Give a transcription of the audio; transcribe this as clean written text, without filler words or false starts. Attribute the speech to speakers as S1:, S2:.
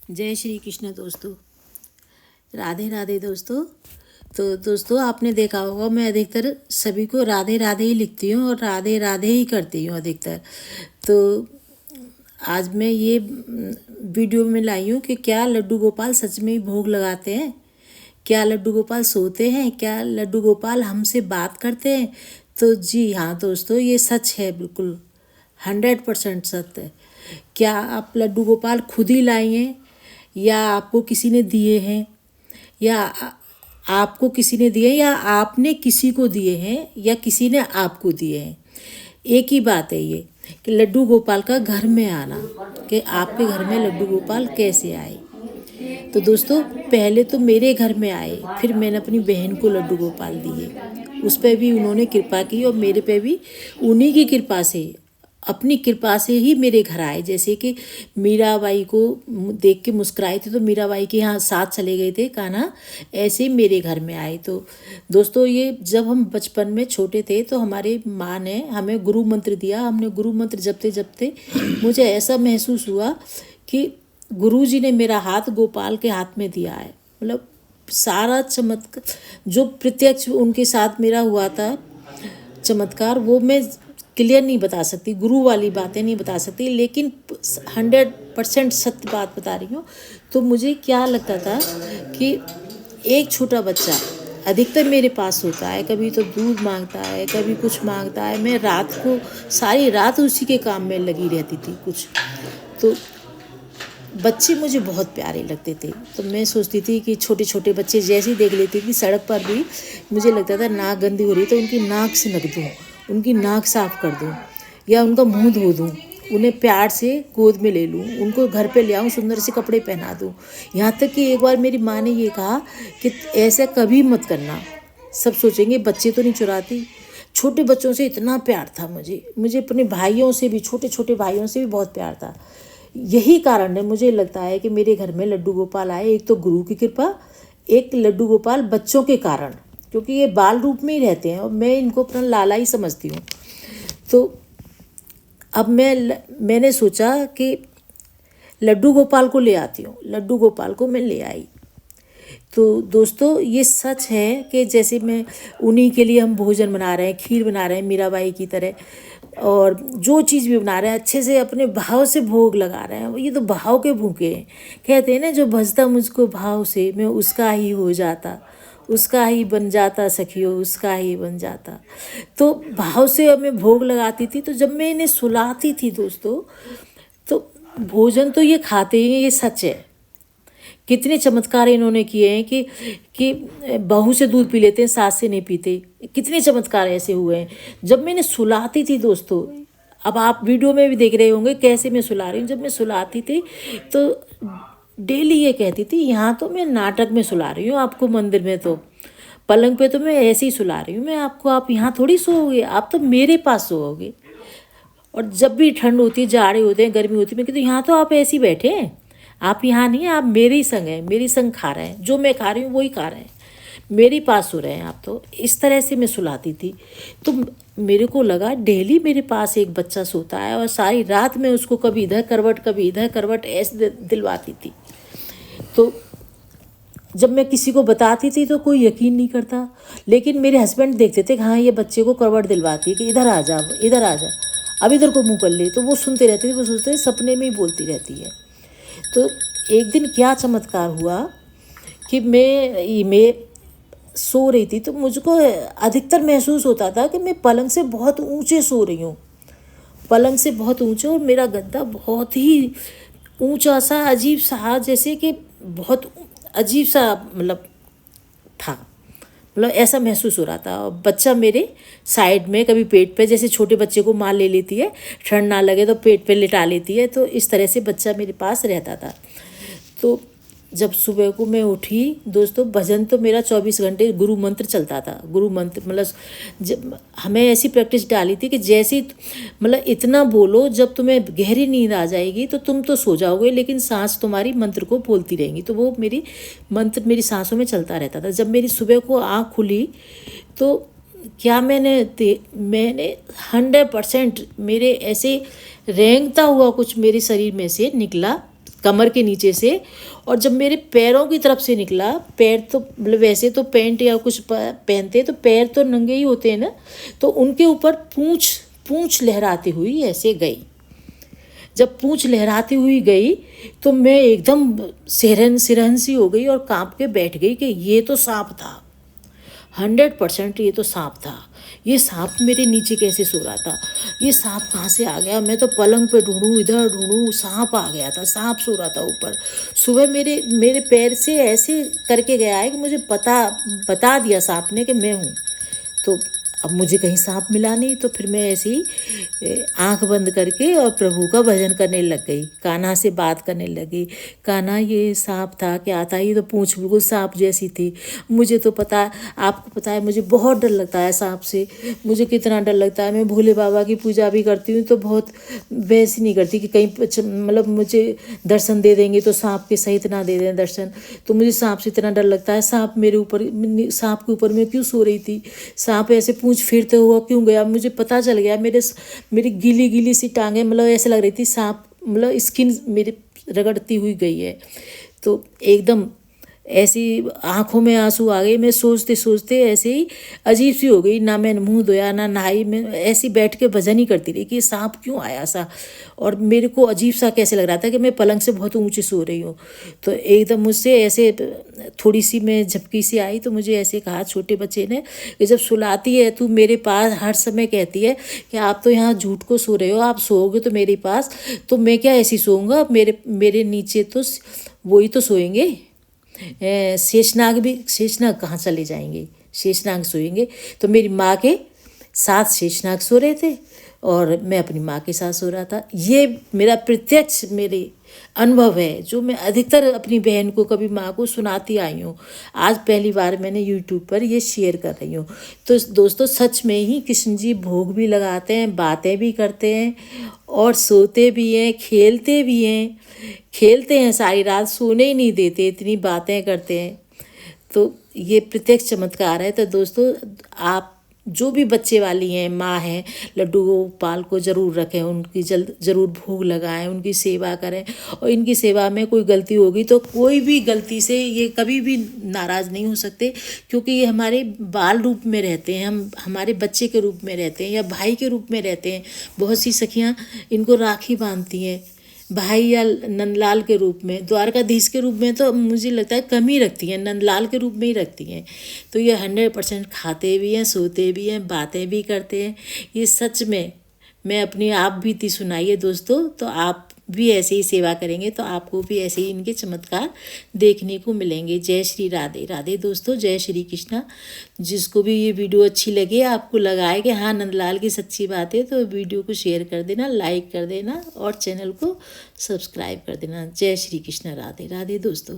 S1: जय श्री कृष्ण दोस्तों। राधे राधे दोस्तों। तो दोस्तों, आपने देखा होगा मैं अधिकतर सभी को राधे राधे ही लिखती हूँ और राधे राधे ही करती हूँ अधिकतर। तो आज मैं ये वीडियो में लाई हूँ कि क्या लड्डू गोपाल सच में ही भोग लगाते हैं, क्या लड्डू गोपाल सोते हैं, क्या लड्डू गोपाल हमसे बात करते हैं। तो जी हाँ दोस्तों, ये सच है, बिल्कुल 100% सत्य है। क्या आप लड्डू गोपाल खुद ही लाए हैं या आपको किसी ने दिए हैं, या आपको किसी ने दिए या आपने किसी को दिए हैं या किसी ने आपको दिए हैं। एक ही बात है ये कि लड्डू गोपाल का घर में आना, कि आपके घर में लड्डू गोपाल कैसे आए। तो दोस्तों, पहले तो मेरे घर में आए, फिर मैंने अपनी बहन को लड्डू गोपाल दिए, उस पर भी उन्होंने कृपा की और मेरे पे भी उन्हीं की कृपा से, अपनी कृपा से ही मेरे घर आए। जैसे कि मीराबाई को देख के मुस्कुराए थे तो मीराबाई के यहाँ साथ चले गए थे कान्हा, ऐसे ही मेरे घर में आए। तो दोस्तों, ये जब हम बचपन में छोटे थे तो हमारे माँ ने हमें गुरु मंत्र दिया। हमने गुरु मंत्र जपते जपते मुझे ऐसा महसूस हुआ कि गुरुजी ने मेरा हाथ गोपाल के हाथ में दिया है। मतलब सारा चमत्कार जो प्रत्यक्ष उनके साथ मेरा हुआ था, चमत्कार, वो मैं क्लियर नहीं बता सकती, गुरु वाली बातें नहीं बता सकती, लेकिन 100% सत्य बात बता रही हूँ। तो मुझे क्या लगता था कि एक छोटा बच्चा अधिकतर मेरे पास होता है, कभी तो दूध मांगता है, कभी कुछ मांगता है। मैं रात को सारी रात उसी के काम में लगी रहती थी कुछ। तो बच्चे मुझे बहुत प्यारे लगते थे। तो मैं सोचती थी कि छोटे छोटे बच्चे जैसे ही देख लेती थी सड़क पर भी, मुझे लगता था नाक गंदी हो रही तो उनकी नाक से नक दूँ, उनकी नाक साफ कर दूँ या उनका मुंह धो दूँ, उन्हें प्यार से गोद में ले लूँ, उनको घर पे ले आऊँ, सुंदर से कपड़े पहना दूँ। यहाँ तक कि एक बार मेरी माँ ने ये कहा कि ऐसा कभी मत करना, सब सोचेंगे बच्चे तो नहीं चुराती। छोटे बच्चों से इतना प्यार था मुझे अपने भाइयों से भी, छोटे छोटे भाइयों से भी बहुत प्यार था। यही कारण है, मुझे लगता है कि मेरे घर में लड्डू गोपाल आए। एक तो गुरु की कृपा, एक लड्डू गोपाल बच्चों के कारण, क्योंकि ये बाल रूप में ही रहते हैं और मैं इनको अपना लाला ही समझती हूँ। तो अब मैंने सोचा कि लड्डू गोपाल को ले आती हूँ। लड्डू गोपाल को मैं ले आई। तो दोस्तों, ये सच है कि जैसे मैं उन्हीं के लिए हम भोजन बना रहे हैं, खीर बना रहे हैं मीराबाई की तरह, और जो चीज़ भी बना रहे हैं अच्छे से अपने भाव से भोग लगा रहे हैं। ये तो भाव के भूखे हैं। कहते हैं ना, जो भजता मुझको भाव से मैं उसका ही हो जाता, उसका ही बन जाता सखियो, उसका ही बन जाता। तो भाव से मैं भोग लगाती थी। तो जब मैं इन्हें सुलाती थी दोस्तों, तो भोजन तो ये खाते ही हैं, ये सच है। कितने चमत्कार इन्होंने किए हैं कि बहू से दूध पी लेते हैं, सास से नहीं पीते। कितने चमत्कार ऐसे हुए हैं जब मैंने सुलाती थी दोस्तों। अब आप वीडियो में भी देख रहे होंगे कैसे मैं सुला रही हूँ। जब मैं सुलाती थी तो डेली ये कहती थी, यहाँ तो मैं नाटक में सुला रही हूँ आपको, मंदिर में तो पलंग पे तो मैं ऐसे ही सुला रही हूँ मैं आपको, आप यहाँ थोड़ी सोओगे, आप तो मेरे पास सोओगे। और जब भी ठंड होती है, जाड़े होते हैं, गर्मी होती है, मैं कहती हूँ यहाँ तो आप ऐसे ही बैठे हैं, आप यहाँ नहीं, आप मेरे ही संग हैं, मेरी संग खा रहे हैं, जो मैं खा रही हूँ वही खा रहे हैं, मेरे पास सो रहे हैं आप। तो इस तरह से मैं सुलाती थी। तो मेरे को लगा डेली मेरे पास एक बच्चा सोता है और सारी रात में उसको कभी इधर करवट कभी इधर करवट ऐसे दिलवाती थी। तो जब मैं किसी को बताती थी तो कोई यकीन नहीं करता, लेकिन मेरे हस्बैंड देखते थे हाँ ये बच्चे को करवट दिलवाती है कि इधर आ जा, इधर आ जा, अब इधर को मुँह कर ले। तो वो सुनते रहते थे, वो सोचते थे सपने में ही बोलती रहती है। तो एक दिन क्या चमत्कार हुआ कि मैं सो रही थी, तो मुझको अधिकतर महसूस होता था कि मैं पलंग से बहुत ऊंचे सो रही हूँ, पलंग से बहुत ऊंचे, और मेरा गद्दा बहुत ही ऊंचा सा, अजीब सा, जैसे कि बहुत अजीब सा मतलब था, मतलब ऐसा महसूस हो रहा था। और बच्चा मेरे साइड में, कभी पेट पे, जैसे छोटे बच्चे को माँ ले लेती है, ठंड ना लगे तो पेट पे लिटा लेती है, तो इस तरह से बच्चा मेरे पास रहता था। तो जब सुबह को मैं उठी दोस्तों, भजन तो मेरा 24 घंटे गुरु मंत्र चलता था। गुरु मंत्र मतलब जब हमें ऐसी प्रैक्टिस डाली थी कि जैसे मतलब इतना बोलो, जब तुम्हें गहरी नींद आ जाएगी तो तुम तो सो जाओगे, लेकिन सांस तुम्हारी मंत्र को बोलती रहेंगी। तो वो मेरी मंत्र मेरी सांसों में चलता रहता था। जब मेरी सुबह को आँख खुली तो क्या मैंने 100% मेरे ऐसे रेंगता हुआ कुछ मेरे शरीर में से निकला, कमर के नीचे से, और जब मेरे पैरों की तरफ से निकला, पैर तो मतलब वैसे तो पैंट या कुछ पहनते तो पैर तो नंगे ही होते हैं ना, तो उनके ऊपर पूंछ लहराती हुई ऐसे गई। जब पूंछ लहराती हुई गई तो मैं एकदम सिरहन सी हो गई और कांप के बैठ गई कि ये तो सांप था, 100% ये तो सांप था। ये सांप मेरे नीचे कैसे सो रहा था, ये सांप कहाँ से आ गया? मैं तो पलंग पे ढूंढूं, इधर ढूंढूं, सांप आ गया था, सांप सो रहा था ऊपर। सुबह मेरे मेरे पैर से ऐसे करके गया है कि मुझे बता दिया सांप ने कि मैं हूँ। तो अब मुझे कहीं सांप मिला नहीं, तो फिर मैं ऐसे ही आंख बंद करके और प्रभु का भजन करने लग गई, कान्हा से बात करने लगी। कान्हा ये सांप था, क्या था? ये तो पूंछ बिल्कुल सांप जैसी थी। मुझे तो पता, आपको पता है मुझे बहुत डर लगता है सांप से। मुझे कितना डर लगता है, मैं भोले बाबा की पूजा भी करती हूँ तो बहुत वैसी नहीं करती कि कहीं मतलब मुझे दर्शन दे देंगे तो सांप के सहित ना दे दें दर्शन। तो मुझे सांप से इतना डर लगता है। सांप मेरे ऊपर, सांप के ऊपर मैं क्यों सो रही थी? सांप ऐसे पूंछ फेरते हुआ क्यों गया? मुझे पता चल गया। मेरी गीली गीली सी टांगें मतलब ऐसे लग रही थी सांप मतलब स्किन मेरे रगड़ती हुई गई है। तो एकदम ऐसी आंखों में आंसू आ गए। मैं सोचते सोचते ऐसे ही अजीब सी हो गई, ना मैंने मुंह धोया ना नहाई, मैं ऐसी बैठ के भजन ही करती रही कि सांप क्यों आया सा। और मेरे को अजीब सा कैसे लग रहा था कि मैं पलंग से बहुत ऊंचे सो रही हूँ। तो एकदम मुझसे ऐसे थोड़ी सी मैं झपकी सी आई तो मुझे ऐसे कहा छोटे बच्चे ने कि जब सुलाती है तू मेरे पास हर समय कहती है कि आप तो यहाँ झूठ को सो रहे हो, आप सोओगे तो मेरे पास, तो मैं क्या ऐसी सोऊंगा? मेरे नीचे तो वही तो सोएंगे, शेषनाग कहाँ चले जाएंगे? शेषनाग सोएंगे। तो मेरी माँ के साथ शेषनाग सो रहे थे और मैं अपनी माँ के साथ सो रहा था। ये मेरा प्रत्यक्ष मेरे अनुभव है जो मैं अधिकतर अपनी बहन को, कभी माँ को सुनाती आई हूँ। आज पहली बार मैंने यूट्यूब पर ये शेयर कर रही हूँ। तो दोस्तों सच में ही कृष्ण जी भोग भी लगाते हैं, बातें भी करते हैं और सोते भी हैं, खेलते हैं सारी रात, सोने ही नहीं देते, इतनी बातें करते हैं। तो ये प्रत्यक्ष चमत्कार है। तो दोस्तों आप जो भी बच्चे वाली हैं, माँ हैं, लड्डू गोपाल को ज़रूर रखें, उनकी ज़रूर भोग लगाएं, उनकी सेवा करें। और इनकी सेवा में कोई गलती होगी तो कोई भी गलती से ये कभी भी नाराज़ नहीं हो सकते, क्योंकि ये हमारे बाल रूप में रहते हैं, हम हमारे बच्चे के रूप में रहते हैं या भाई के रूप में रहते हैं। बहुत सी सखियाँ इनको राखी बांधती हैं भाई या नंदलाल के रूप में। द्वारकाधीश के रूप में तो मुझे लगता है कम ही रखती हैं, नंदलाल के रूप में ही रखती हैं। तो ये 100% खाते भी हैं, सोते भी हैं, बातें भी करते हैं। ये सच में मैं अपनी आप बीती सुनाई है दोस्तों। तो आप भी ऐसे ही सेवा करेंगे तो आपको भी ऐसे ही इनके चमत्कार देखने को मिलेंगे। जय श्री राधे राधे दोस्तों, जय श्री कृष्णा। जिसको भी ये वीडियो अच्छी लगे, आपको लगाए कि हाँ नंदलाल की सच्ची बात है, तो वीडियो को शेयर कर देना, लाइक कर देना और चैनल को सब्सक्राइब कर देना। जय श्री कृष्णा, राधे राधे दोस्तों।